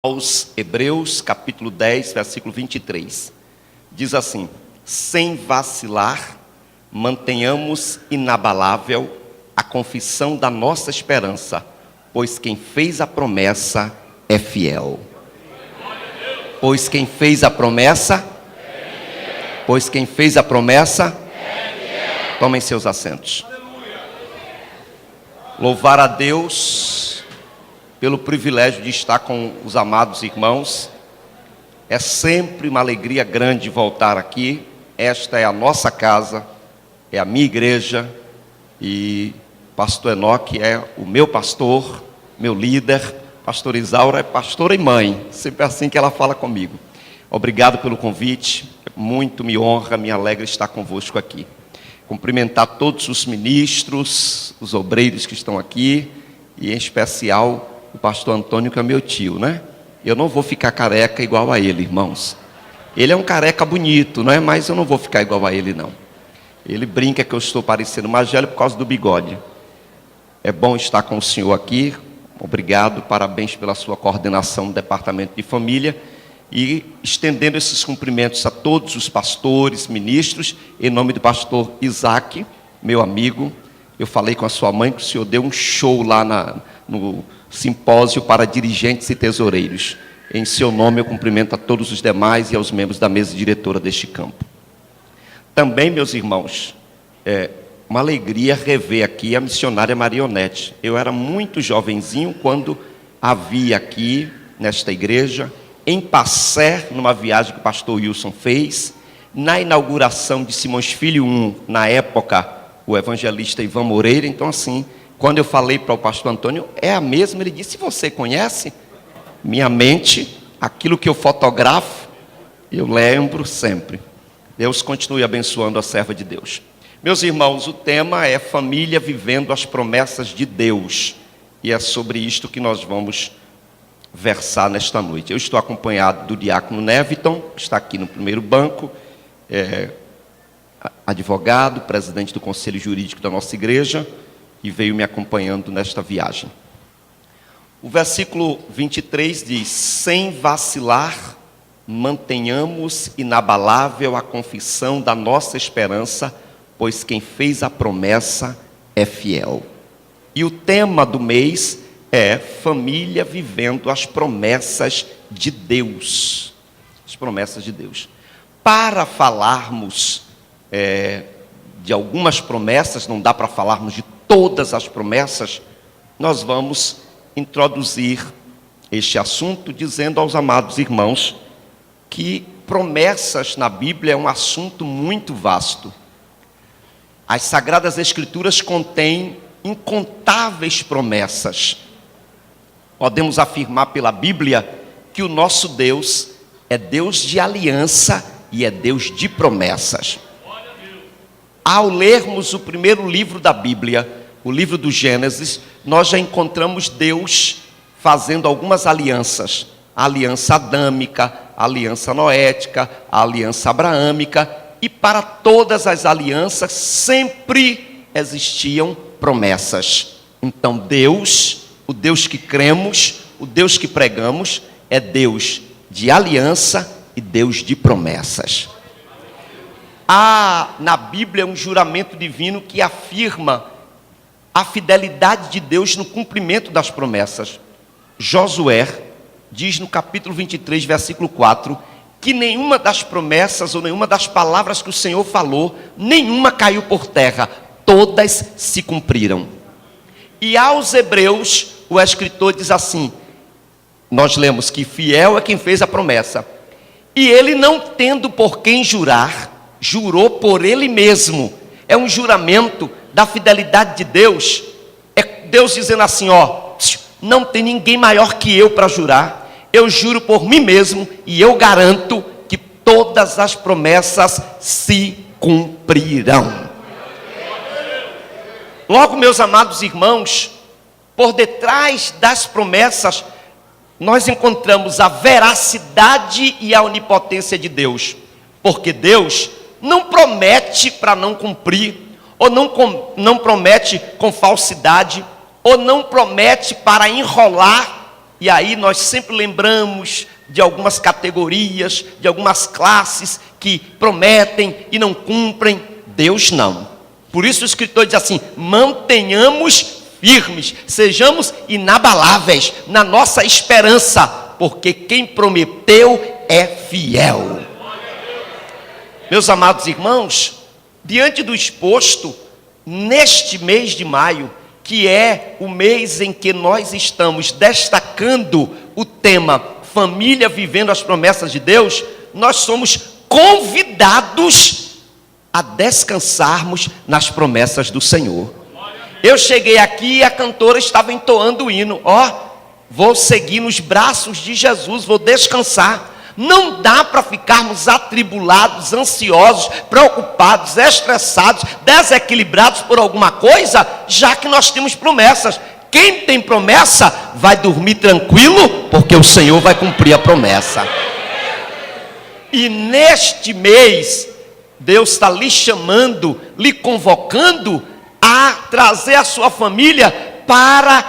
Aos Hebreus, capítulo 10, versículo 23. Diz assim: sem vacilar, mantenhamos inabalável a confissão da nossa esperança, pois quem fez a promessa é fiel. Pois quem fez a promessa, tomem seus assentos. Louvar a Deus pelo privilégio de estar com os amados irmãos. É sempre uma alegria grande voltar aqui. Esta é a nossa casa, é a minha igreja, e pastor Enoque é o meu pastor, meu líder. Pastor Isaura é pastora e mãe, sempre assim que ela fala comigo. Obrigado pelo convite, muito me honra, me alegra estar convosco aqui. Cumprimentar todos os ministros, os obreiros que estão aqui, e em especial o pastor Antônio, que é meu tio, né? Eu não vou ficar careca igual a ele, irmãos. Ele é um careca bonito, né? Mas eu não vou ficar igual a ele, não. Ele brinca que eu estou parecendo Magélio por causa do bigode. É bom estar com o senhor aqui. Obrigado, parabéns pela sua coordenação do Departamento de Família. E estendendo esses cumprimentos a todos os pastores, ministros, em nome do pastor Isaac, meu amigo. Eu falei com a sua mãe que o senhor deu um show lá no simpósio para dirigentes e tesoureiros. Em seu nome eu cumprimento a todos os demais e aos membros da mesa diretora deste campo. Também, meus irmãos, uma alegria rever aqui a missionária Marionete. Eu era muito jovenzinho quando a vi aqui nesta igreja, em Passé, numa viagem que o pastor Wilson fez, na inauguração de Simões Filho 1, na época, o evangelista Ivan Moreira. Então, assim, quando eu falei para o pastor Antônio, é a mesma, ele disse: você conhece? Minha mente, aquilo que eu fotografo, eu lembro sempre. Deus continue abençoando a serva de Deus. Meus irmãos, o tema é família vivendo as promessas de Deus. E é sobre isto que nós vamos versar nesta noite. Eu estou acompanhado do diácono Neviton, que está aqui no primeiro banco, advogado, presidente do conselho jurídico da nossa igreja, e veio me acompanhando nesta viagem. O versículo 23 diz: sem vacilar, mantenhamos inabalável a confissão da nossa esperança, pois quem fez a promessa é fiel. E o tema do mês é família vivendo as promessas de Deus. As promessas de Deus. Para falarmos de algumas promessas, não dá para falarmos de todas as promessas, nós vamos introduzir este assunto dizendo aos amados irmãos que promessas na Bíblia é um assunto muito vasto. As Sagradas Escrituras contêm incontáveis promessas. Podemos afirmar pela Bíblia que o nosso Deus é Deus de aliança e é Deus de promessas. Ao lermos o primeiro livro da Bíblia, o livro do Gênesis, nós já encontramos Deus fazendo algumas alianças. A aliança adâmica, a aliança noética, a aliança abraâmica. E para todas as alianças sempre existiam promessas. Então Deus, o Deus que cremos, o Deus que pregamos, é Deus de aliança e Deus de promessas. Há na Bíblia um juramento divino que afirma a fidelidade de Deus no cumprimento das promessas. Josué diz no capítulo 23, versículo 4, que nenhuma das promessas ou nenhuma das palavras que o Senhor falou, nenhuma caiu por terra, todas se cumpriram. E aos Hebreus, o escritor diz assim, nós lemos que fiel é quem fez a promessa, e ele não tendo por quem jurar, jurou por ele mesmo. É um juramento da fidelidade de Deus. É Deus dizendo assim, não tem ninguém maior que eu para jurar. Eu juro por mim mesmo e eu garanto que todas as promessas se cumprirão. Logo, meus amados irmãos, por detrás das promessas, nós encontramos a veracidade e a onipotência de Deus. Porque Deus não promete para não cumprir, ou não promete com falsidade, ou não promete para enrolar E aí nós sempre lembramos de algumas categorias, de algumas classes que prometem e não cumprem. Deus não. Por isso o escritor diz assim: mantenhamos firmes, sejamos inabaláveis na nossa esperança, porque quem prometeu é fiel. Meus amados irmãos, diante do exposto, neste mês de maio, que é o mês em que nós estamos destacando o tema Família Vivendo as Promessas de Deus, nós somos convidados a descansarmos nas promessas do Senhor. Eu cheguei aqui e a cantora estava entoando o hino. Vou seguir nos braços de Jesus, vou descansar. Não dá para ficarmos atribulados, ansiosos, preocupados, estressados, desequilibrados por alguma coisa, já que nós temos promessas. Quem tem promessa vai dormir tranquilo, porque o Senhor vai cumprir a promessa. E neste mês, Deus está lhe chamando, lhe convocando a trazer a sua família para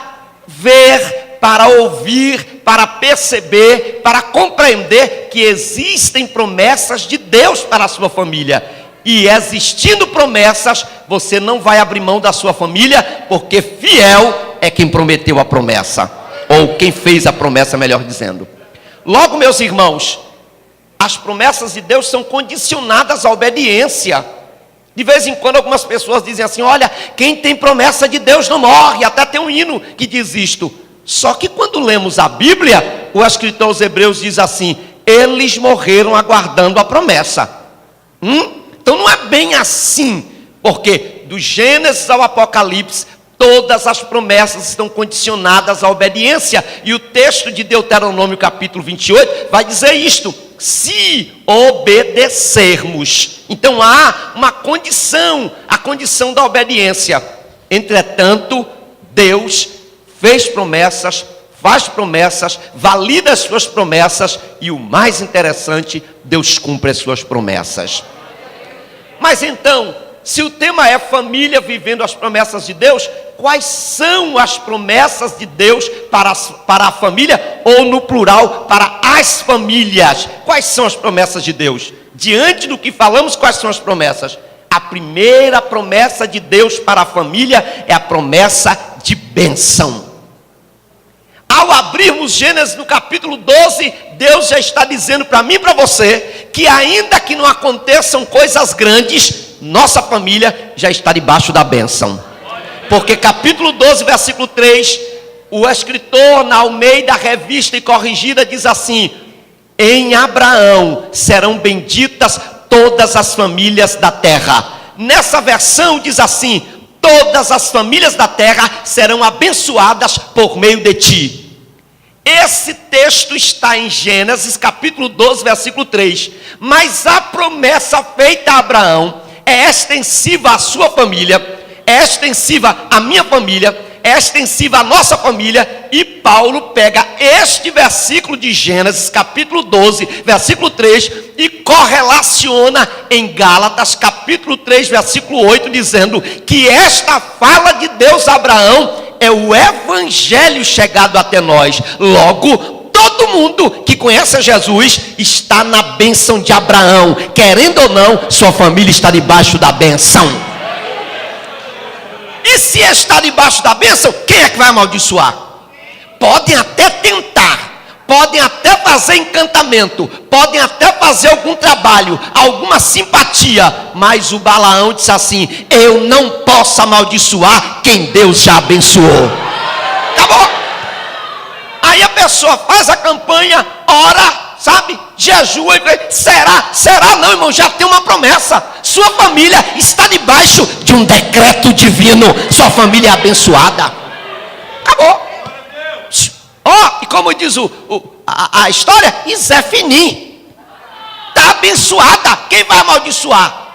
ver, para ouvir, para perceber, para compreender que existem promessas de Deus para a sua família. E existindo promessas, você não vai abrir mão da sua família, porque fiel é quem prometeu a promessa, ou quem fez a promessa, melhor dizendo. Logo, meus irmãos, as promessas de Deus são condicionadas à obediência. De vez em quando algumas pessoas dizem assim: olha, quem tem promessa de Deus não morre. Até tem um hino que diz isto. Só que quando lemos a Bíblia, o escritor aos Hebreus diz assim: eles morreram aguardando a promessa. Então não é bem assim, porque do Gênesis ao Apocalipse, todas as promessas estão condicionadas à obediência. E o texto de Deuteronômio capítulo 28 vai dizer isto: se obedecermos. Então há uma condição, a condição da obediência. Entretanto, Deus fez promessas, faz promessas, valida as suas promessas, e o mais interessante, Deus cumpre as suas promessas. Mas então, se o tema é família vivendo as promessas de Deus, quais são as promessas de Deus para a família, ou no plural, para as famílias? Quais são as promessas de Deus? Diante do que falamos, quais são as promessas? A primeira promessa de Deus para a família é a promessa de bênção. Ao abrirmos Gênesis no capítulo 12, Deus já está dizendo para mim e para você, que ainda que não aconteçam coisas grandes, nossa família já está debaixo da bênção. Porque capítulo 12, versículo 3, o escritor na Almeida Revista e Corrigida diz assim: em Abraão serão benditas todas as famílias da terra. Nessa versão diz assim: todas as famílias da terra serão abençoadas por meio de ti. Esse texto está em Gênesis capítulo 12, versículo 3. Mas a promessa feita a Abraão é extensiva à sua família, é extensiva à minha família, é extensiva à nossa família. E Paulo pega este versículo de Gênesis capítulo 12, versículo 3, e correlaciona em Gálatas capítulo 3, versículo 8, dizendo que esta fala de Deus a Abraão é o evangelho chegado até nós. Logo, todo mundo que conhece a Jesus está na bênção de Abraão. Querendo ou não, sua família está debaixo da bênção. E se está debaixo da bênção, quem é que vai amaldiçoar? Podem até tentar, podem até fazer encantamento, podem até fazer algum trabalho, alguma simpatia, mas o Balaão disse assim: eu não posso amaldiçoar quem Deus já abençoou. Acabou. Aí a pessoa faz a campanha, ora, sabe, jejua e vê, será não, irmão, já tem uma promessa. Sua família está debaixo de um decreto divino, sua família é abençoada. Acabou. E como diz a história, Zé Finim está abençoada. Quem vai amaldiçoar?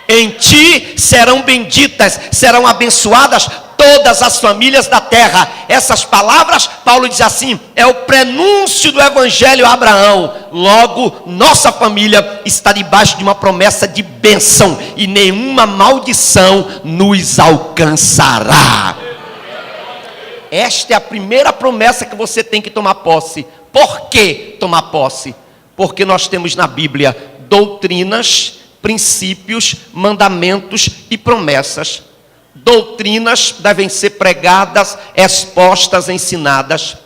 Em ti serão benditas, serão abençoadas todas as famílias da terra. Essas palavras, Paulo diz assim, é o prenúncio do evangelho a Abraão. Logo, nossa família está debaixo de uma promessa de bênção, e nenhuma maldição nos alcançará. Esta é a primeira promessa que você tem que tomar posse. Por que tomar posse? Porque nós temos na Bíblia doutrinas, princípios, mandamentos e promessas. Doutrinas devem ser pregadas, expostas, ensinadas.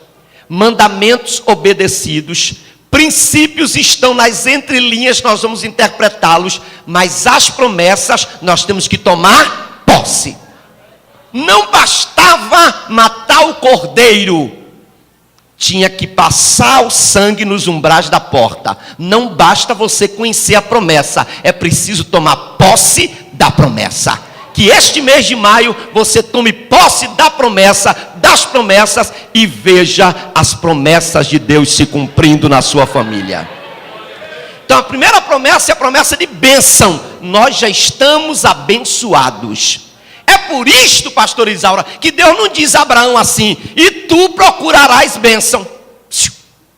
Mandamentos obedecidos. Princípios estão nas entrelinhas, nós vamos interpretá-los. Mas as promessas nós temos que tomar posse. Não bastava matar o cordeiro, tinha que passar o sangue nos umbrais da porta. Não basta você conhecer a promessa, é preciso tomar posse da promessa. Que este mês de maio você tome posse da promessa, das promessas, e veja as promessas de Deus se cumprindo na sua família. Então a primeira promessa é a promessa de bênção. Nós já estamos abençoados. É por isto, pastor Isaura, que Deus não diz a Abraão assim: e tu procurarás bênção.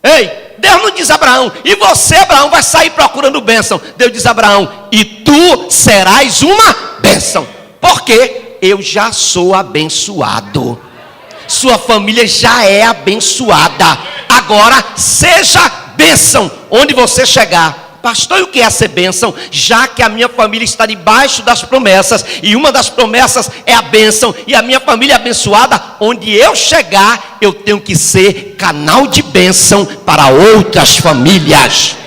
Ei, Deus não diz a Abraão: e você, Abraão, vai sair procurando bênção. Deus diz a Abraão: e tu serás uma bênção. Porque eu já sou abençoado. Sua família já é abençoada. Agora seja bênção onde você chegar. Pastor, e o que é ser bênção? Já que a minha família está debaixo das promessas, e uma das promessas é a bênção, e a minha família é abençoada, onde eu chegar, eu tenho que ser canal de bênção para outras famílias.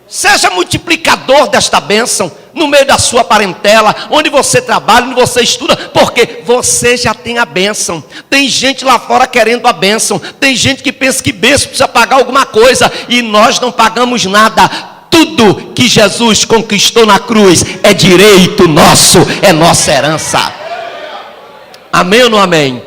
Seja multiplicador desta bênção, no meio da sua parentela, onde você trabalha, onde você estuda, porque você já tem a bênção. Tem gente lá fora querendo a bênção, tem gente que pensa que bênção precisa pagar alguma coisa, e nós não pagamos nada. Tudo que Jesus conquistou na cruz é direito nosso, é nossa herança. Amém ou não amém?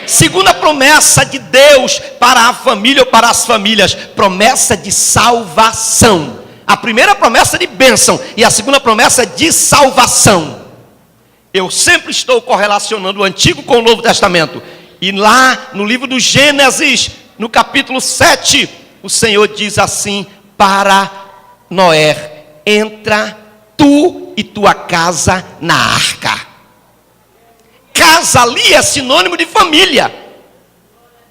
Segunda promessa de Deus para a família ou para as famílias: promessa de salvação. A primeira promessa de bênção e a segunda promessa de salvação. Eu sempre estou correlacionando o Antigo com o Novo Testamento. E lá no livro do Gênesis, no capítulo 7, o Senhor diz assim para Noé: entra tu e tua casa na arca. Casa ali é sinônimo de família.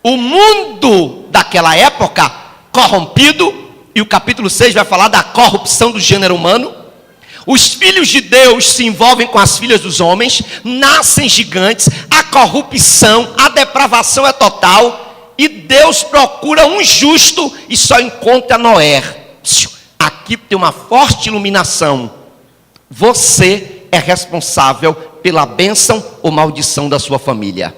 O mundo daquela época, corrompido, e o capítulo 6 vai falar da corrupção do gênero humano. Os filhos de Deus se envolvem com as filhas dos homens, nascem gigantes, a corrupção, a depravação é total, e Deus procura um justo e só encontra Noé. Aqui tem uma forte iluminação. Você é responsável pela bênção ou maldição da sua família.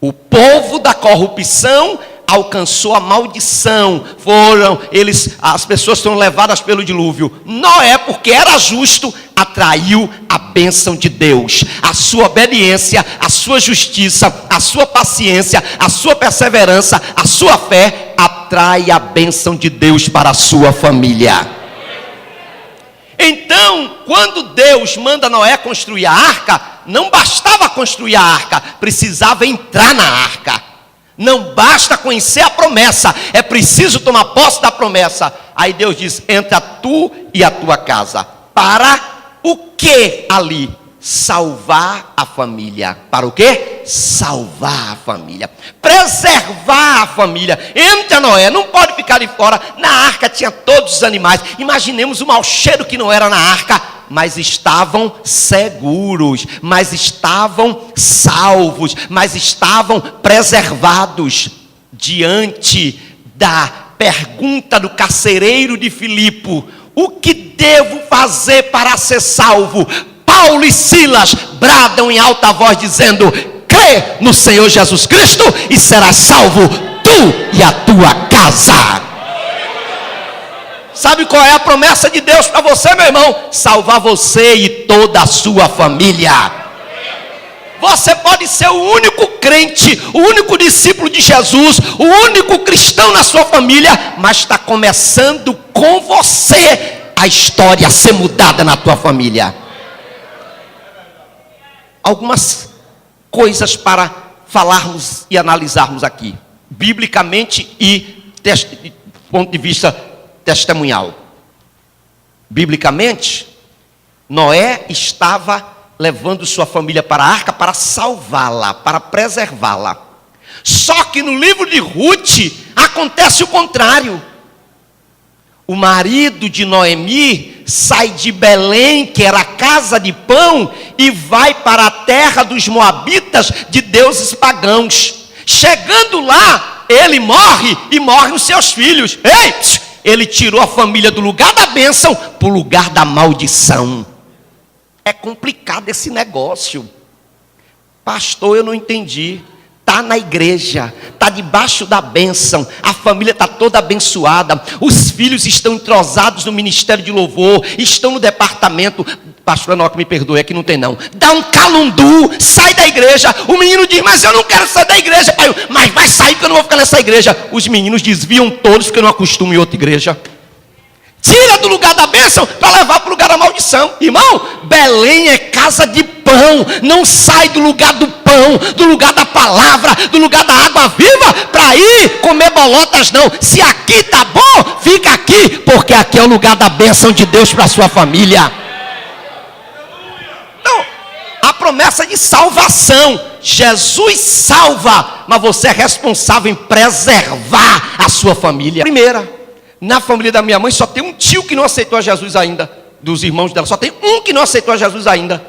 O povo da corrupção alcançou a maldição. As pessoas foram levadas pelo dilúvio. Noé, porque era justo, atraiu a bênção de Deus. A sua obediência, a sua justiça, a sua paciência, a sua perseverança, a sua fé atrai a bênção de Deus para a sua família. Então, quando Deus manda Noé construir a arca, não bastava construir a arca, precisava entrar na arca. Não basta conhecer a promessa, é preciso tomar posse da promessa. Aí Deus diz: entra tu e a tua casa. Para o que ali? Salvar a família. Para o quê? Salvar a família, preservar a família. Entra Noé, não pode ficar de fora. Na arca tinha todos os animais. Imaginemos o mau cheiro que não era na arca, mas estavam seguros, mas estavam salvos, mas estavam preservados. Diante da pergunta do carcereiro de Filipe: o que devo fazer para ser salvo? Paulo e Silas bradam em alta voz dizendo: crê no Senhor Jesus Cristo e serás salvo, tu e a tua casa. Sabe qual é a promessa de Deus para você, meu irmão? Salvar você e toda a sua família. Você pode ser o único crente, o único discípulo de Jesus, o único cristão na sua família, mas está começando com você a história a ser mudada na tua família. Algumas coisas para falarmos e analisarmos aqui, biblicamente e do ponto de vista testemunhal. Biblicamente, Noé estava levando sua família para a arca para salvá-la, para preservá-la. Só que no livro de Ruth acontece o contrário. O marido de Noemi sai de Belém, que era a casa de pão, e vai para a terra dos moabitas, de deuses pagãos. Chegando lá, ele morre e morrem os seus filhos. Ei, ele tirou a família do lugar da bênção para o lugar da maldição. É complicado esse negócio. Pastor, eu não entendi. Está na igreja, está debaixo da bênção, a família está toda abençoada, os filhos estão entrosados no ministério de louvor, estão no departamento. Pastor Enoque, me perdoe, aqui não tem não. Dá um calundu, sai da igreja. O menino diz, mas eu não quero sair da igreja, pai. Mas vai sair porque eu não vou ficar nessa igreja. Os meninos desviam todos porque não acostumam em outra igreja. Tira do lugar da bênção para levar para o lugar da maldição. Irmão, Belém é casa de pão. Não sai do lugar do pão, do lugar da palavra, do lugar da água viva para ir comer bolotas, não. Se aqui tá bom, fica aqui, porque aqui é o lugar da bênção de Deus para a sua família. Então, a promessa de salvação. Jesus salva, mas você é responsável em preservar a sua família. Primeira, na família da minha mãe só tem um tio que não aceitou a Jesus ainda. Dos irmãos dela, só tem um que não aceitou a Jesus ainda.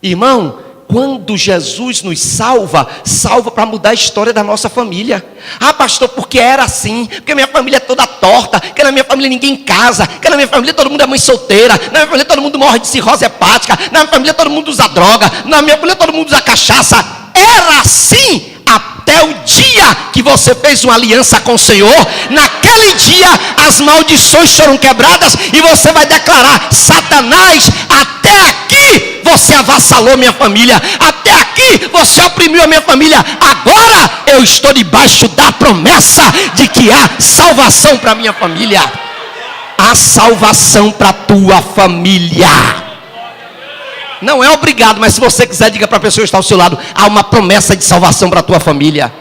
Irmão, quando Jesus nos salva, salva para mudar a história da nossa família. Ah, pastor, porque era assim? Porque minha família é toda torta, porque na minha família ninguém casa, porque na minha família todo mundo é mãe solteira, na minha família todo mundo morre de cirrose hepática, na minha família todo mundo usa droga, na minha família todo mundo usa cachaça. Era assim até o dia que você fez uma aliança com o Senhor. Naquele dia as maldições foram quebradas e você vai declarar: Satanás, até aqui você avassalou minha família, até aqui você oprimiu a minha família, agora eu estou debaixo da promessa de que há salvação para minha família. Há salvação para a tua família. Não é obrigado, mas se você quiser, diga para a pessoa que está ao seu lado: há uma promessa de salvação para a tua família.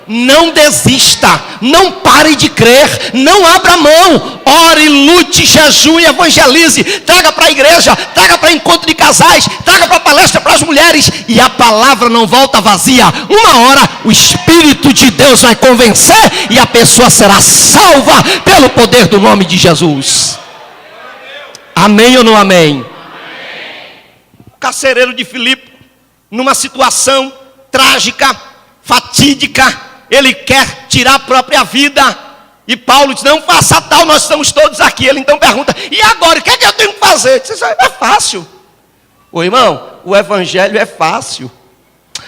Não desista, não pare de crer, não abra mão. Ore, lute, jejue, evangelize, traga para a igreja, traga para encontro de casais, traga para palestra para as mulheres, e a palavra não volta vazia. Uma hora o Espírito de Deus vai convencer e a pessoa será salva pelo poder do nome de Jesus. Amém ou não amém? O carcereiro de Filipe, numa situação trágica, fatídica, ele quer tirar a própria vida. E Paulo diz: não faça tal, nós estamos todos aqui. Ele então pergunta: e agora, o que é que eu tenho que fazer? Diz: é fácil. Ô irmão, o evangelho é fácil.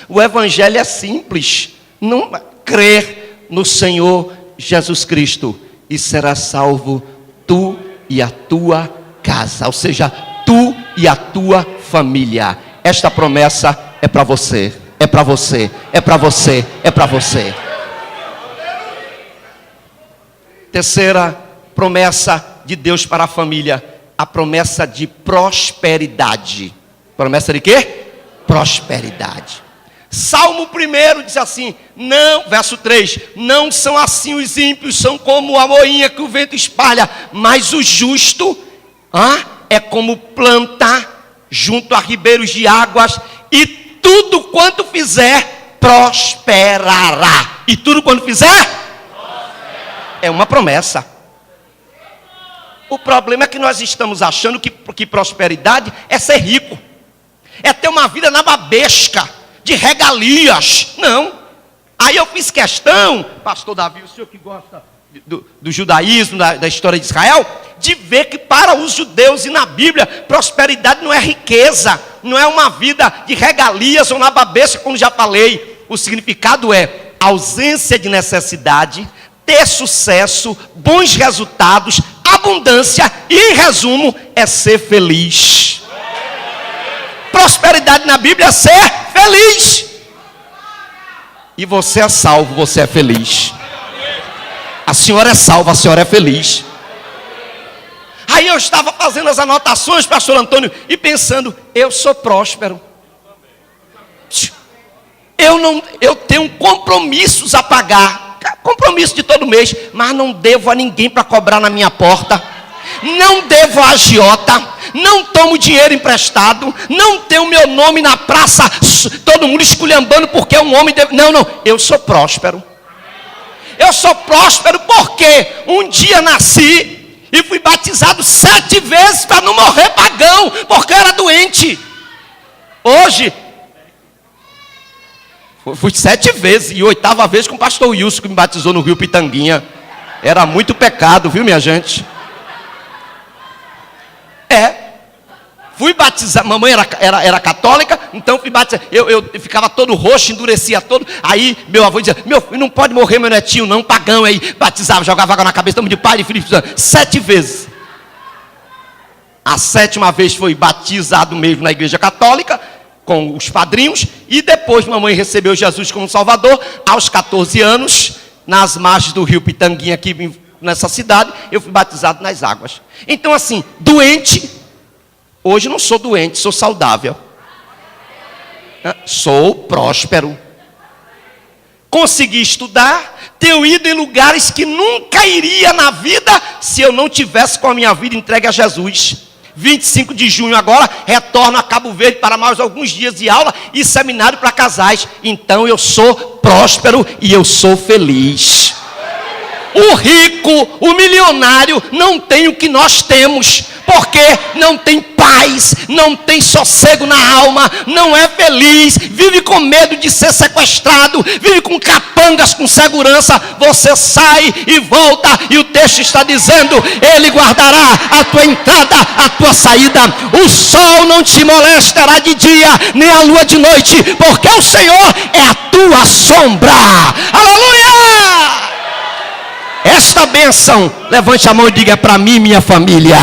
O evangelho é simples. Não crer no Senhor Jesus Cristo e será salvo tu e a tua casa, ou seja, tu e a tua família. Esta promessa é para você, é para você, é para você, é para você. Terceira promessa de Deus para a família, a promessa de prosperidade. Promessa de quê? Prosperidade. Salmo 1 diz assim: não, verso 3, não são assim os ímpios, são como a moinha que o vento espalha, mas o justo é como planta junto a ribeiros de águas, e tudo quanto fizer prosperará. E tudo quanto fizer é uma promessa. O problema é que nós estamos achando que prosperidade é ser rico, é ter uma vida nababesca, de regalias. Não. Aí eu fiz questão, pastor Davi, o senhor que gosta do judaísmo, da história de Israel, de ver que para os judeus e na Bíblia, prosperidade não é riqueza, não é uma vida de regalias ou nababesca, como já falei. O significado é ausência de necessidade, ter sucesso, bons resultados, abundância e, em resumo, é ser feliz. Prosperidade na Bíblia é ser feliz. E você é salvo, você é feliz. A senhora é salva, a senhora é feliz. Aí eu estava fazendo as anotações, pastor Antônio, e pensando: eu sou próspero. Eu tenho compromissos a pagar, compromisso de todo mês, mas não devo a ninguém para cobrar na minha porta. Não devo a agiota, não tomo dinheiro emprestado, não tenho meu nome na praça, todo mundo esculhambando porque é um homem. Não, eu sou próspero. Eu sou próspero porque um dia nasci e fui batizado 7 vezes para não morrer pagão, porque eu era doente. Hoje, fui 7 vezes, e 8ª vez com o pastor Wilson, que me batizou no Rio Pitanguinha. Era muito pecado, viu, minha gente? Fui batizado, mamãe era católica, então fui batizado. Eu ficava todo roxo, endurecia todo. Aí meu avô dizia: meu filho não pode morrer, meu netinho, não, pagão. Aí batizava, jogava água na cabeça, nome de pai, de filho, 7 vezes. A 7ª vez foi batizado mesmo na igreja católica, com os padrinhos. E depois mamãe recebeu Jesus como Salvador. Aos 14 anos, nas margens do rio Pitanguinha, aqui nessa cidade, eu fui batizado nas águas. Então assim, doente. Hoje não sou doente, sou saudável. Sou próspero. Consegui estudar, tenho ido em lugares que nunca iria na vida se eu não tivesse com a minha vida entregue a Jesus. 25 de junho agora, retorno a Cabo Verde para mais alguns dias de aula e seminário para casais. Então eu sou próspero e eu sou feliz. O rico, o milionário não tem o que nós temos, porque não tem paz, não tem sossego na alma, não é feliz, vive com medo de ser sequestrado, vive com capangas, com segurança. Você sai e volta, e o texto está dizendo: Ele guardará a tua entrada, a tua saída. O sol não te molestará de dia, nem a lua de noite, porque o Senhor é a tua sombra. Aleluia! Esta bênção, levante a mão e diga: é para mim e minha família.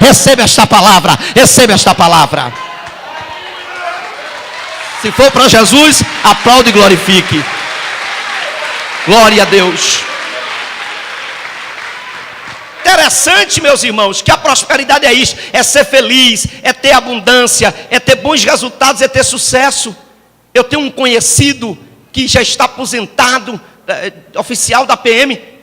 Receba esta palavra, receba esta palavra. Se for para Jesus, aplaude e glorifique. Glória a Deus. Interessante, meus irmãos, que a prosperidade é isso: é ser feliz, é ter abundância, é ter bons resultados, é ter sucesso. Eu tenho um conhecido que já está aposentado, oficial da PM.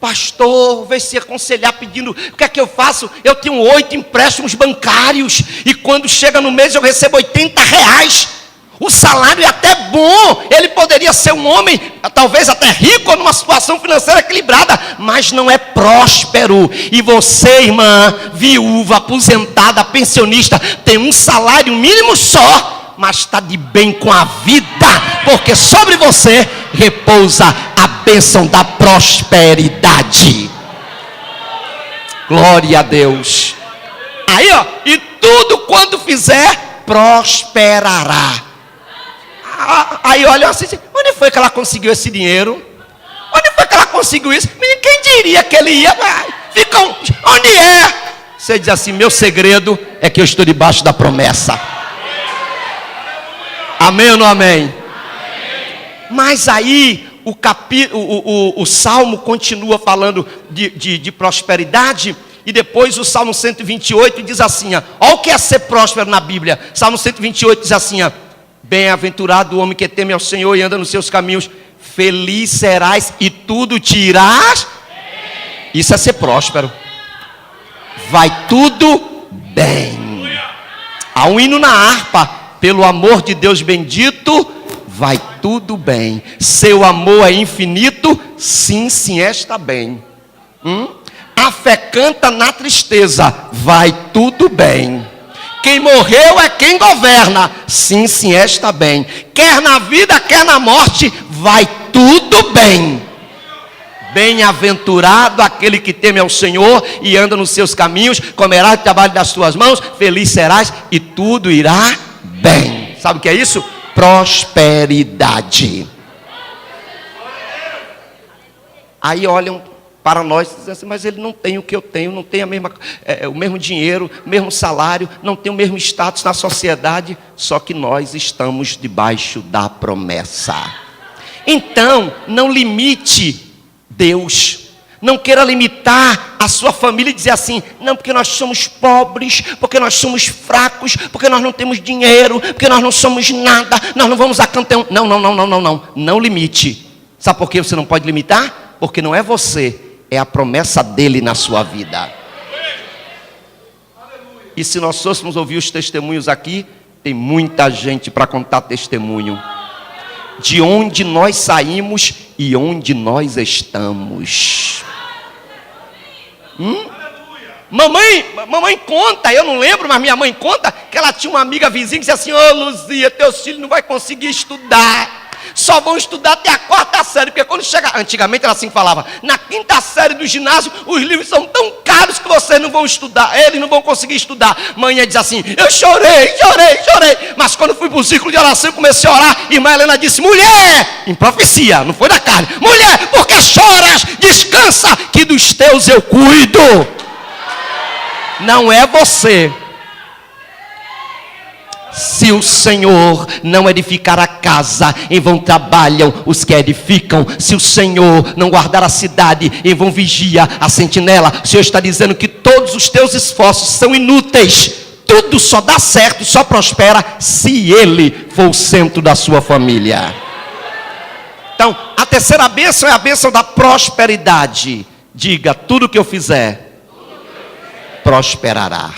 Pastor, veio se aconselhar pedindo: o que é que eu faço? Eu tenho 8 empréstimos bancários e quando chega no mês eu recebo R$80. O salário é até bom, ele poderia ser um homem talvez até rico, numa situação financeira equilibrada, mas não é próspero. E você, irmã, viúva, aposentada, pensionista, tem um salário mínimo só, mas está de bem com a vida, porque sobre você repousa a bênção da prosperidade. Glória a Deus. Aí, ó, e tudo quanto fizer, prosperará. Aí olha assim: onde foi que ela conseguiu esse dinheiro? Onde foi que ela conseguiu isso? Quem diria que ele ia? Onde é? Você diz assim: meu segredo é que eu estou debaixo da promessa. Amém ou não amém? Mas aí o Salmo continua falando de prosperidade. E depois o Salmo 128 diz assim: olha o que é ser próspero na Bíblia. Salmo 128 diz assim: bem-aventurado o homem que teme ao Senhor e anda nos seus caminhos. Feliz serás e tudo te irás. Isso é ser próspero. Vai tudo bem. Há um hino na harpa: pelo amor de Deus bendito, vai tudo bem. Seu amor é infinito, sim, sim, está bem. A fé canta na tristeza, vai tudo bem. Quem morreu é quem governa, sim, sim, está bem. Quer na vida, quer na morte, vai tudo bem. Bem-aventurado aquele que teme ao Senhor e anda nos seus caminhos, comerá o trabalho das tuas mãos, feliz serás e tudo irá bem. Sabe o que é isso? Prosperidade. Aí olham para nós e dizem assim: mas ele não tem o que eu tenho, não tem o mesmo dinheiro, o mesmo salário, não tem o mesmo status na sociedade. Só que nós estamos debaixo da promessa. Então, não limite Deus. Não queira limitar a sua família e dizer assim: não, porque nós somos pobres, porque nós somos fracos, porque nós não temos dinheiro, porque nós não somos nada, nós não vamos a campeão. Não. Não limite. Sabe por que você não pode limitar? Porque não é você, é a promessa dele na sua vida. E se nós fôssemos ouvir os testemunhos aqui, tem muita gente para contar testemunho de onde nós saímos e onde nós estamos. Mamãe conta, eu não lembro, mas minha mãe conta que ela tinha uma amiga vizinha que disse assim: ô Luzia, teus filhos não vão conseguir estudar, só vão estudar até a 4ª série, porque quando chega, antigamente ela assim falava, na 5ª série do ginásio, os livros são tão caros que vocês não vão estudar, eles não vão conseguir estudar. Mãe diz assim: eu chorei, mas quando fui para o círculo de oração, comecei a orar, e irmã Helena disse: mulher, em profecia, não foi da carne, mulher, por que choras? Descansa, que dos teus eu cuido. Não é você. Se o Senhor não edificar a casa, em vão trabalham os que edificam. Se o Senhor não guardar a cidade, em vão vigia a sentinela. O Senhor está dizendo que todos os teus esforços são inúteis. Tudo só dá certo, só prospera se Ele for o centro da sua família. Então, a terceira bênção é a bênção da prosperidade. Diga: tudo que eu fizer prosperará.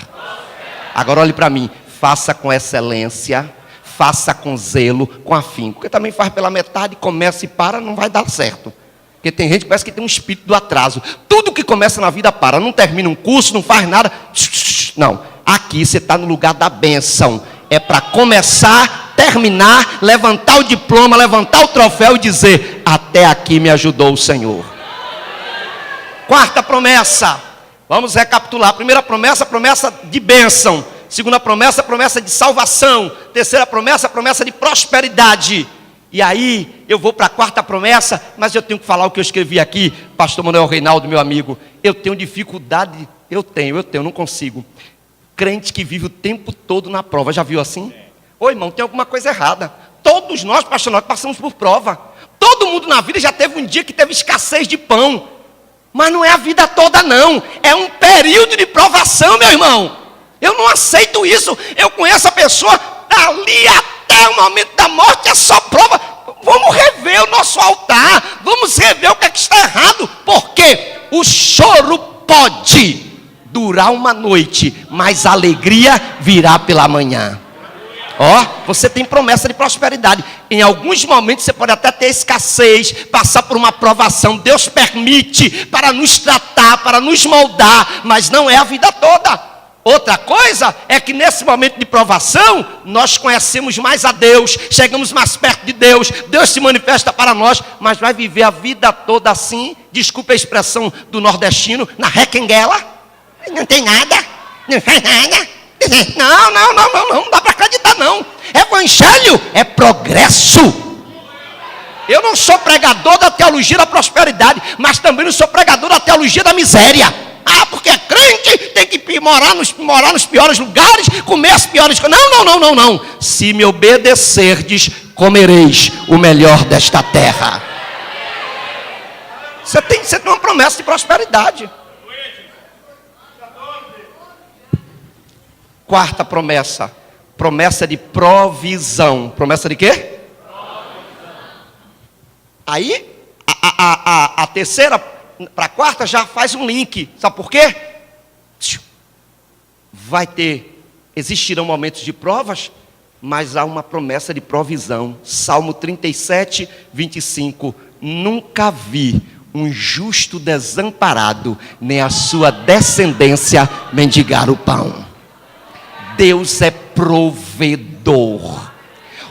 Agora olhe para mim. Faça com excelência, faça com zelo, com afinco. Porque também faz pela metade, começa e para, não vai dar certo. Porque tem gente que parece que tem um espírito do atraso. Tudo que começa na vida para, não termina um curso, não faz nada. Não, aqui você está no lugar da bênção. É para começar, terminar, levantar o diploma, levantar o troféu e dizer: até aqui me ajudou o Senhor. Quarta promessa, vamos recapitular. Primeira promessa, promessa de bênção. Segunda promessa, promessa de salvação. Terceira promessa, promessa de prosperidade. E aí, eu vou para a quarta promessa, mas eu tenho que falar o que eu escrevi aqui, pastor Manuel Reinaldo, meu amigo. Eu tenho dificuldade, eu não consigo. Crente que vive o tempo todo na prova, já viu assim? Ô irmão, tem alguma coisa errada. Todos nós, pastor, nós passamos por prova. Todo mundo na vida já teve um dia que teve escassez de pão. Mas não é a vida toda não, é um período de provação, meu irmão. Eu não aceito isso. Eu conheço a pessoa dali até o momento da morte, é só prova. Vamos rever o nosso altar, vamos rever o que é que está errado, porque o choro pode durar uma noite, mas a alegria virá pela manhã. Ó, você tem promessa de prosperidade. Em alguns momentos você pode até ter escassez, passar por uma provação. Deus permite para nos tratar, para nos moldar, mas não é a vida toda. Outra coisa é que nesse momento de provação, nós conhecemos mais a Deus, chegamos mais perto de Deus, Deus se manifesta para nós, mas vai viver a vida toda assim, desculpa a expressão do nordestino, na requenguela, não tem nada, não faz nada, não dá para acreditar não. Evangelho é progresso. Eu não sou pregador da teologia da prosperidade, mas também não sou pregador da teologia da miséria. Ah, porque é crente, tem que morar nos piores lugares, comer as piores coisas. Não. Se me obedecerdes, comereis o melhor desta terra. Você tem uma promessa de prosperidade. Quarta promessa, promessa de provisão. Promessa de quê? Provisão. Aí, a terceira para a quarta já faz um link. Sabe por quê? Existirão momentos de provas, mas há uma promessa de provisão. Salmo 37, 25. Nunca vi um justo desamparado, nem a sua descendência mendigar o pão. Deus é provedor.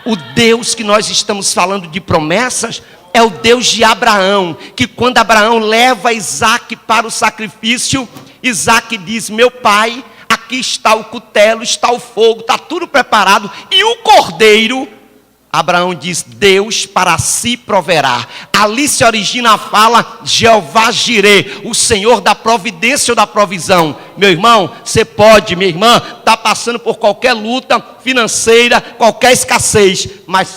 O Deus que nós estamos falando de promessas é o Deus de Abraão, que quando Abraão leva Isaac para o sacrifício, Isaac diz: meu pai, aqui está o cutelo, está o fogo, está tudo preparado, e o cordeiro, Abraão diz: Deus para si proverá. Ali se origina a fala Jeová Jirê, o Senhor da providência ou da provisão. Meu irmão, você pode, minha irmã, está passando por qualquer luta financeira, qualquer escassez, mas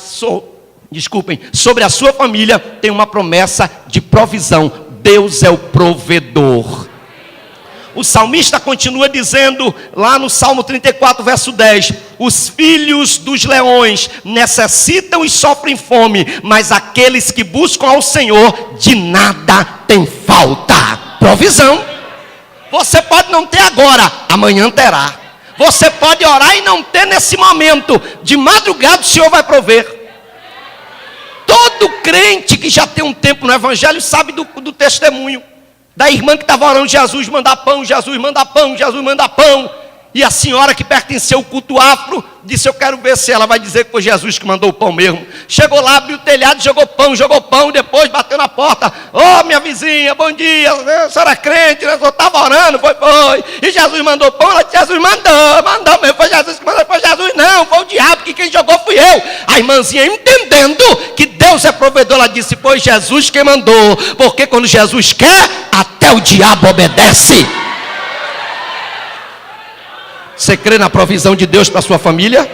sobre a sua família tem uma promessa de provisão. Deus é o provedor. O salmista continua dizendo, lá no Salmo 34, verso 10, os filhos dos leões necessitam e sofrem fome, mas aqueles que buscam ao Senhor, de nada tem falta. Provisão. Você pode não ter agora, amanhã terá. Você pode orar e não ter nesse momento. De madrugada o Senhor vai prover. Todo crente que já tem um tempo no Evangelho sabe do testemunho da irmã que estava orando: Jesus manda pão, Jesus manda pão, Jesus manda pão. E a senhora que pertenceu ao culto afro disse: eu quero ver se ela vai dizer que foi Jesus que mandou o pão mesmo. Chegou lá, abriu o telhado, jogou pão, depois bateu na porta: ô minha vizinha, bom dia, a senhora é crente, né? Eu estava orando, foi. E Jesus mandou pão? Ela disse: Jesus mandou mesmo, foi Jesus que mandou. Foi Jesus não, foi o diabo, que quem jogou fui eu. A irmãzinha, entendendo que Deus é provedor, ela disse: foi Jesus quem mandou, porque quando Jesus quer, até o diabo obedece. Você crê na provisão de Deus para a sua família?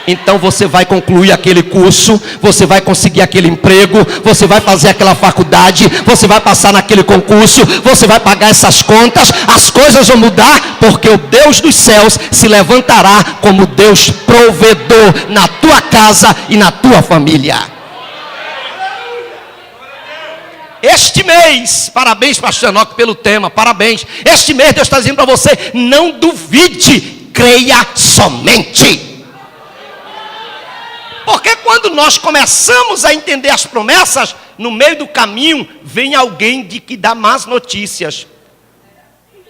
Então você vai concluir aquele curso, você vai conseguir aquele emprego, você vai fazer aquela faculdade, você vai passar naquele concurso, você vai pagar essas contas, as coisas vão mudar, porque o Deus dos céus se levantará como Deus provedor na tua casa e na tua família. Este mês, parabéns pastor Enoque pelo tema, parabéns. Este mês Deus está dizendo para você: não duvide, creia somente. Porque quando nós começamos a entender as promessas, no meio do caminho vem alguém que dá más notícias.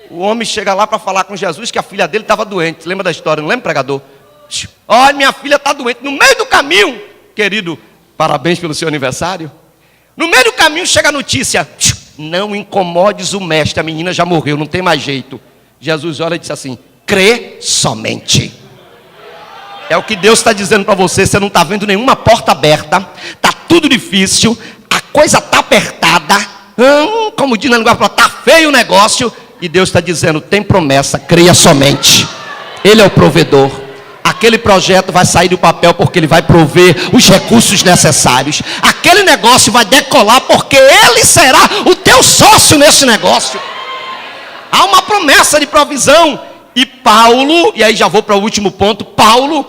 O homem chega lá para falar com Jesus que a filha dele estava doente. Lembra da história, não lembra, pregador? Olha, minha filha está doente. No meio do caminho, querido, parabéns pelo seu aniversário. No meio do caminho chega a notícia: não incomodes o mestre, a menina já morreu, não tem mais jeito. Jesus olha e diz assim: crê somente. É o que Deus está dizendo para você. Você não está vendo nenhuma porta aberta, está tudo difícil, a coisa está apertada, como diz na linguagem, está feio o negócio, e Deus está dizendo: tem promessa, creia somente. Ele é o provedor. Aquele projeto vai sair do papel porque Ele vai prover os recursos necessários. Aquele negócio vai decolar porque Ele será o teu sócio nesse negócio. Há uma promessa de provisão. E Paulo, e aí já vou para o último ponto, Paulo,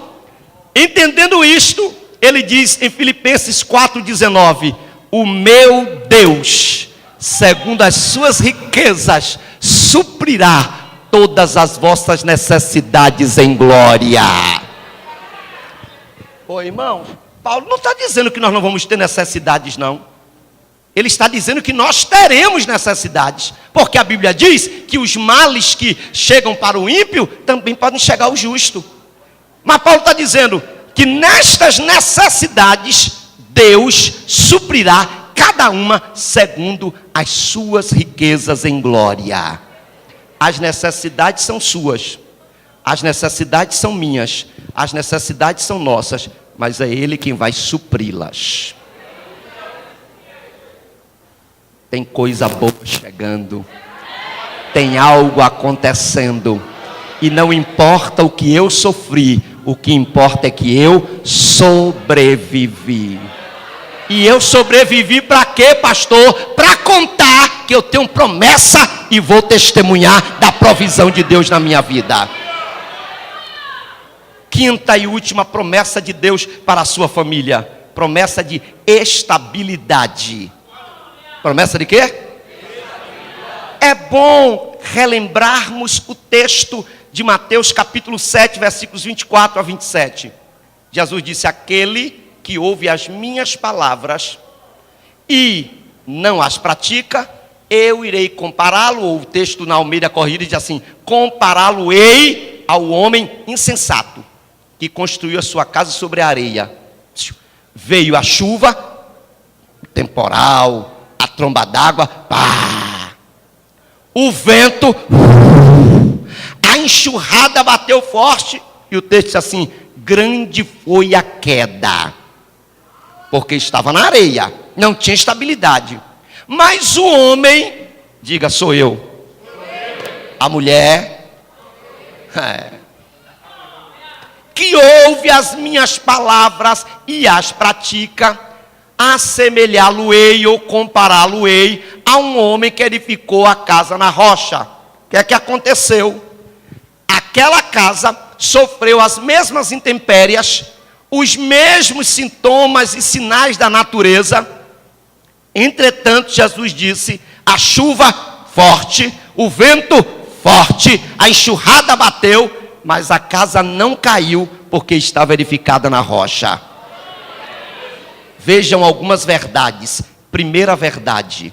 entendendo isto, ele diz em Filipenses 4,19: o meu Deus, segundo as suas riquezas, suprirá todas as vossas necessidades em glória. Ô irmão, Paulo não está dizendo que nós não vamos ter necessidades, não. Ele está dizendo que nós teremos necessidades, porque a Bíblia diz que os males que chegam para o ímpio também podem chegar ao justo. Mas Paulo está dizendo que nestas necessidades Deus suprirá cada uma segundo as suas riquezas em glória. As necessidades são suas, as necessidades são minhas, as necessidades são nossas, mas é Ele quem vai supri-las. Tem coisa boa chegando, tem algo acontecendo, e não importa o que eu sofri, o que importa é que eu sobrevivi. E eu sobrevivi para quê, pastor? Para contar que eu tenho promessa e vou testemunhar da provisão de Deus na minha vida. Quinta e última promessa de Deus para a sua família: promessa de estabilidade. Promessa de quê? É bom relembrarmos o texto de Mateus capítulo 7, versículos 24 a 27. Jesus disse: aquele que ouve as minhas palavras e não as pratica, eu irei compará-lo, ou o texto na Almeida Corrigida diz assim: compará-lo-ei ao homem insensato, que construiu a sua casa sobre a areia. Veio a chuva, o temporal, a tromba d'água, pá, o vento, a enxurrada bateu forte, e o texto diz assim: grande foi a queda, porque estava na areia, não tinha estabilidade. Mas o homem, diga, sou eu. A mulher, que ouve as minhas palavras e as pratica, assemelhá-lo-ei ou compará-lo-ei a um homem que edificou a casa na rocha. O que é que aconteceu? Aquela casa sofreu as mesmas intempéries, os mesmos sintomas e sinais da natureza. Entretanto, Jesus disse: a chuva forte, o vento forte, a enxurrada bateu, mas a casa não caiu porque estava edificada na rocha. Vejam algumas verdades. Primeira verdade: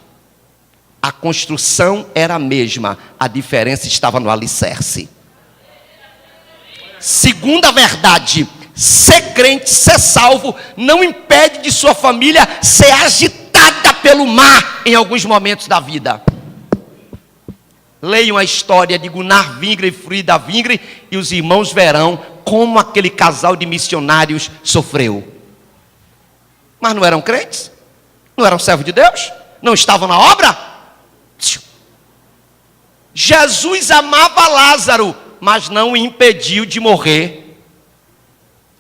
a construção era a mesma, a diferença estava no alicerce. Segunda verdade: ser crente, ser salvo, não impede de sua família ser agitada pelo mar em alguns momentos da vida. Leiam a história de Gunnar Wingre e Frida Wingre e os irmãos verão como aquele casal de missionários sofreu. Mas não eram crentes? Não eram servos de Deus? Não estavam na obra? Jesus amava Lázaro, mas não o impediu de morrer.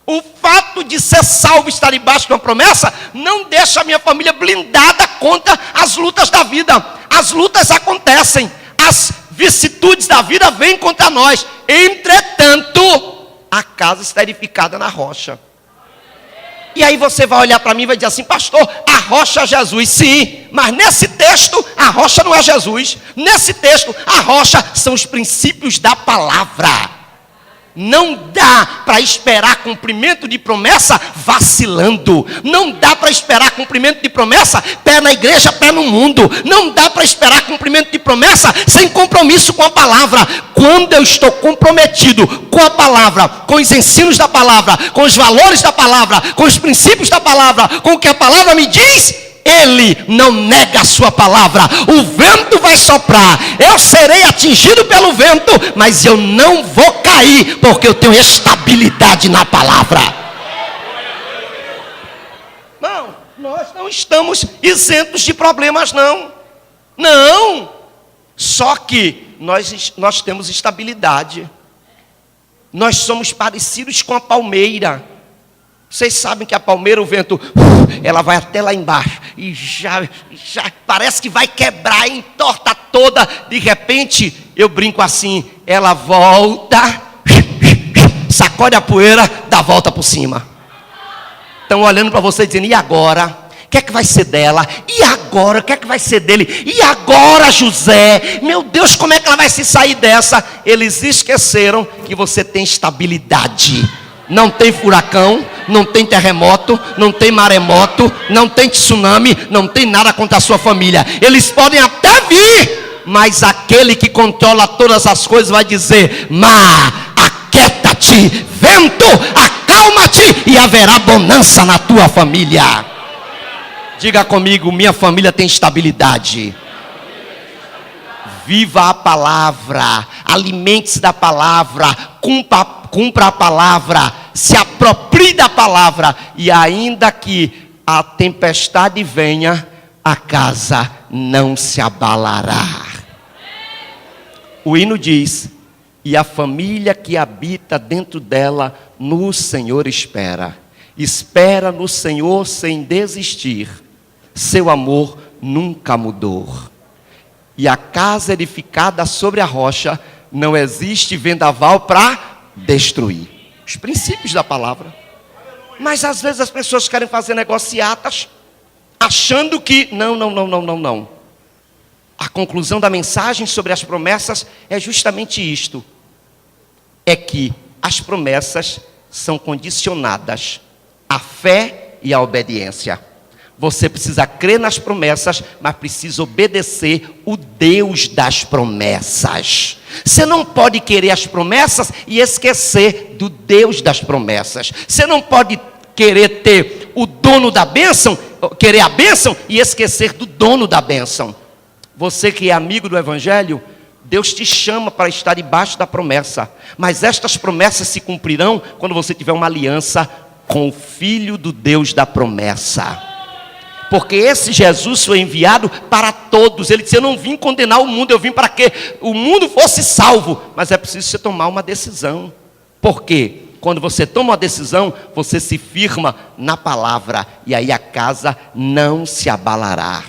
O fato de ser salvo, estar debaixo de uma promessa, não deixa a minha família blindada contra as lutas da vida. As lutas acontecem, as vicissitudes da vida vêm contra nós. Entretanto, a casa está edificada na rocha. E aí você vai olhar para mim e vai dizer assim: pastor, a rocha é Jesus. Sim, mas nesse texto a rocha não é Jesus. Nesse texto a rocha são os princípios da palavra. Não dá para esperar cumprimento de promessa vacilando. Não dá para esperar cumprimento de promessa pé na igreja, pé no mundo. Não dá para esperar cumprimento de promessa sem compromisso com a palavra. Quando eu estou comprometido com a palavra, com os ensinos da palavra, com os valores da palavra, com os princípios da palavra, com o que a palavra me diz, Ele não nega a sua palavra. O vento vai soprar, eu serei atingido pelo vento, mas eu não vou cair, porque eu tenho estabilidade na palavra. Não, nós não estamos isentos de problemas, não. Não, só que nós temos estabilidade. Nós somos parecidos com a palmeira. Vocês sabem que a palmeira, o vento, ela vai até lá embaixo e já parece que vai quebrar, entorta toda. De repente, eu brinco assim, ela volta, sacode a poeira, dá a volta por cima. Estão olhando para você dizendo: e agora? O que é que vai ser dela? E agora? O que é que vai ser dele? E agora, José? Meu Deus, como é que ela vai se sair dessa? Eles esqueceram que você tem estabilidade. Não tem furacão, não tem terremoto, não tem maremoto, não tem tsunami, não tem nada contra a sua família. Eles podem até vir, mas aquele que controla todas as coisas vai dizer: mar, aquieta-te, vento, acalma-te, e haverá bonança na tua família. Diga comigo: minha família tem estabilidade. Viva a palavra, alimente-se da palavra, cumpra a palavra, se aproprie da palavra, e ainda que a tempestade venha, a casa não se abalará. O hino diz: e a família que habita dentro dela no Senhor espera. Espera no Senhor sem desistir, seu amor nunca mudou. E a casa edificada sobre a rocha, não existe vendaval para destruir. Os princípios da palavra. Mas às vezes as pessoas querem fazer negociatas, achando que não. A conclusão da mensagem sobre as promessas é justamente isto: é que as promessas são condicionadas à fé e à obediência. Você precisa crer nas promessas, mas precisa obedecer o Deus das promessas. Você não pode querer as promessas e esquecer do Deus das promessas. Você não pode querer ter o dono da bênção, querer a bênção e esquecer do dono da bênção. Você que é amigo do Evangelho, Deus te chama para estar debaixo da promessa. Mas estas promessas se cumprirão quando você tiver uma aliança com o Filho do Deus da promessa. Porque esse Jesus foi enviado para todos. Ele disse: eu não vim condenar o mundo, eu vim para que o mundo fosse salvo. Mas é preciso você tomar uma decisão. Por quê? Quando você toma uma decisão, você se firma na palavra, e aí a casa não se abalará.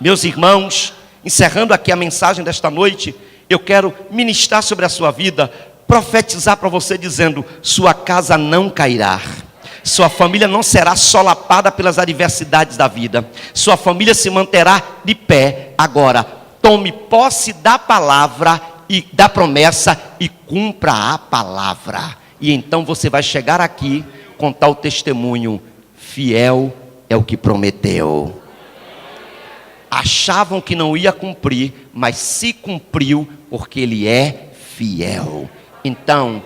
Meus irmãos, encerrando aqui a mensagem desta noite, eu quero ministrar sobre a sua vida, profetizar para você dizendo: sua casa não cairá. Sua família não será solapada pelas adversidades da vida. Sua família se manterá de pé. Agora, tome posse da palavra e da promessa e cumpra a palavra. E então você vai chegar aqui, contar o testemunho: fiel é o que prometeu. Achavam que não ia cumprir, mas se cumpriu, porque ele é fiel. Então,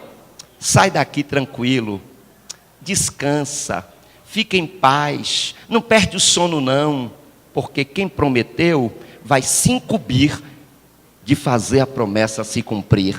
sai daqui tranquilo, descansa, fica em paz, não perde o sono não, porque quem prometeu vai se incumbir de fazer a promessa se cumprir.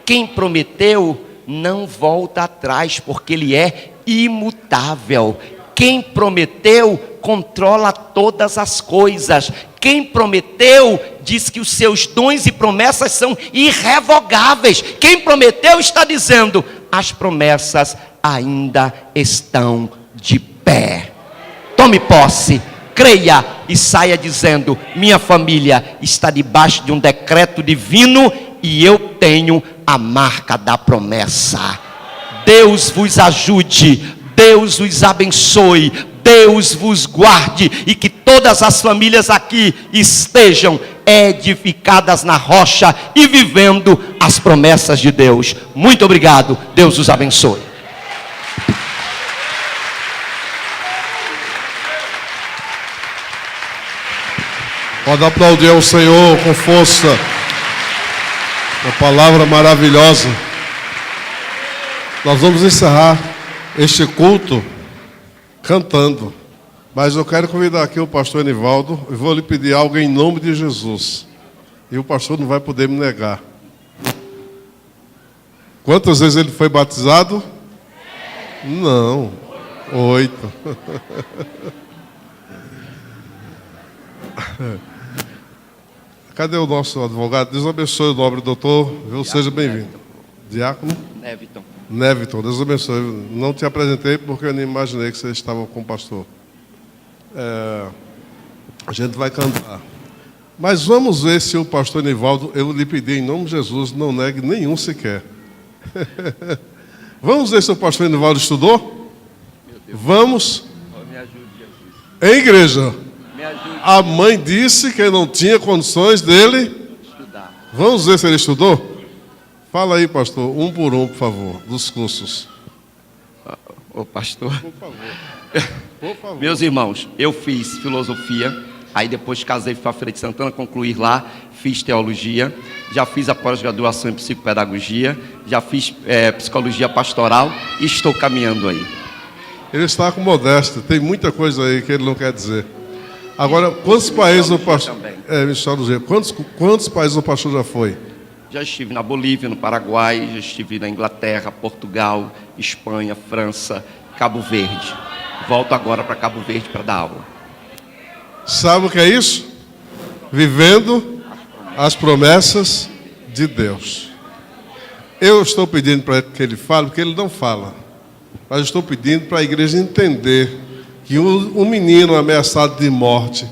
Quem prometeu não volta atrás, porque ele é imutável. Quem prometeu controla todas as coisas. Quem prometeu diz que os seus dons e promessas são irrevogáveis. Quem prometeu está dizendo: as promessas ainda estão de pé. Tome posse, creia e saia dizendo: minha família está debaixo de um decreto divino e eu tenho a marca da promessa. Deus vos ajude, Deus os abençoe, Deus vos guarde, e que todas as famílias aqui estejam edificadas na rocha e vivendo as promessas de Deus. Muito obrigado, Deus os abençoe. Pode aplaudir ao Senhor com força. Uma palavra maravilhosa. Nós vamos encerrar este culto cantando. Mas eu quero convidar aqui o pastor Enivaldo e vou lhe pedir algo em nome de Jesus. E o pastor não vai poder me negar. Quantas vezes ele foi batizado? Não. 8. Cadê o nosso advogado? Deus abençoe o nobre doutor. Seja bem-vindo. Diácono? Neviton, Deus abençoe. Não te apresentei porque eu nem imaginei que você estava com o pastor. A gente vai cantar. Mas vamos ver se o pastor Enivaldo, eu lhe pedi em nome de Jesus, não negue nenhum sequer. Vamos ver se o pastor Enivaldo estudou? Vamos? Me ajude, Jesus. Em igreja. Me ajude. A mãe disse que não tinha condições dele Estudar. Vamos ver se ele estudou? Fala aí, pastor, um por favor, dos cursos. Ô pastor. Por favor. Por favor. Meus irmãos, eu fiz filosofia, aí depois casei com a Feira de Santana, concluí lá, fiz teologia, já fiz a pós-graduação em psicopedagogia, já fiz psicologia pastoral e estou caminhando aí. Ele está com modéstia, tem muita coisa aí que ele não quer dizer. Agora, quantos países o pastor... Quantos países o pastor já foi? Já estive na Bolívia, no Paraguai, já estive na Inglaterra, Portugal, Espanha, França, Cabo Verde. Volto agora para Cabo Verde para dar aula. Sabe o que é isso? Vivendo as promessas de Deus. Eu estou pedindo para que ele fale, porque ele não fala. Mas estou pedindo para a igreja entender que um menino ameaçado de morte,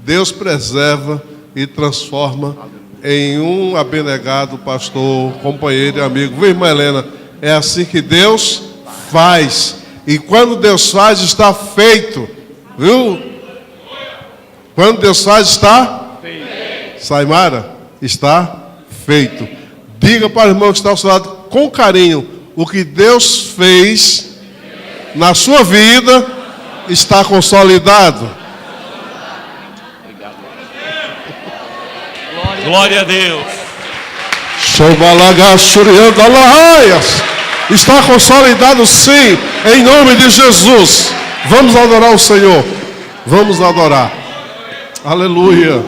Deus preserva e transforma em um abnegado pastor, companheiro e amigo. Viu, irmã Helena? É assim que Deus faz. E quando Deus faz, está feito. Viu? Quando Deus faz, está feito. Saimara, está feito. Diga para o irmão que está ao seu lado com carinho: o que Deus fez na sua vida está consolidado. Glória a Deus. Está consolidado, sim, em nome de Jesus. Vamos adorar o Senhor. Vamos adorar. Aleluia.